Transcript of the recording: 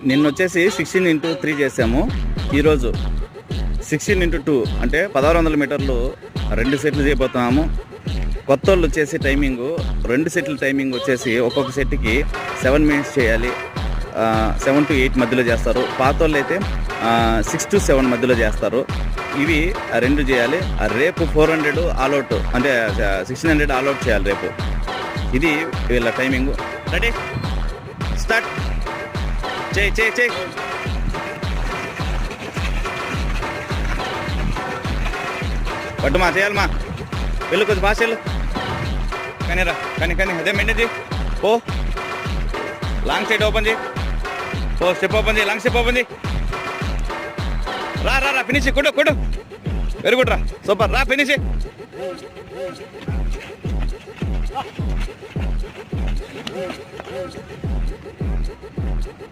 నిన్న వచ్చేసి 16x3 చేసాము. ఈరోజు 16x2 అంటే 1600 మీటర్లు 2 సెట్లు చేయబోతున్నాము. కొత్త వాళ్ళు వచ్చేసి టైమింగు 2 సెట్ల టైమింగ్ వచ్చేసి ఒక్కొక్క సెట్కి 7 మినిట్స్ చేయాలి. 7 to 8 మధ్యలో చేస్తారు. పాత వాళ్ళు అయితే 6 to 7 మధ్యలో చేస్తారు. ఇవి 2 చేయాలి. రేపు 400 ఆల్అవుట్ అంటే 1600 ఆల్అవుట్ చేయాలి రేపు. ఇది వీళ్ళ టైమింగు. Ready start. చేయి పట్టుమా, చేయాలమ్మా. వెళ్ళు, కొద్ది ఫాస్ట్ వెళ్ళు. కానీ రా, కానీ అదే మెయింటైన్ చేయి. పో, లాంగ్ సైడ్ ఓపెన్ చేయి. పో, స్టెప్ ఓపెన్ చేయి, లాంగ్ స్టెప్ ఓపెన్ చేయి. రా ఫినిష్. కొట్టు. వెరీ గుడ్ రా, సూపర్. రా ఫినిష్.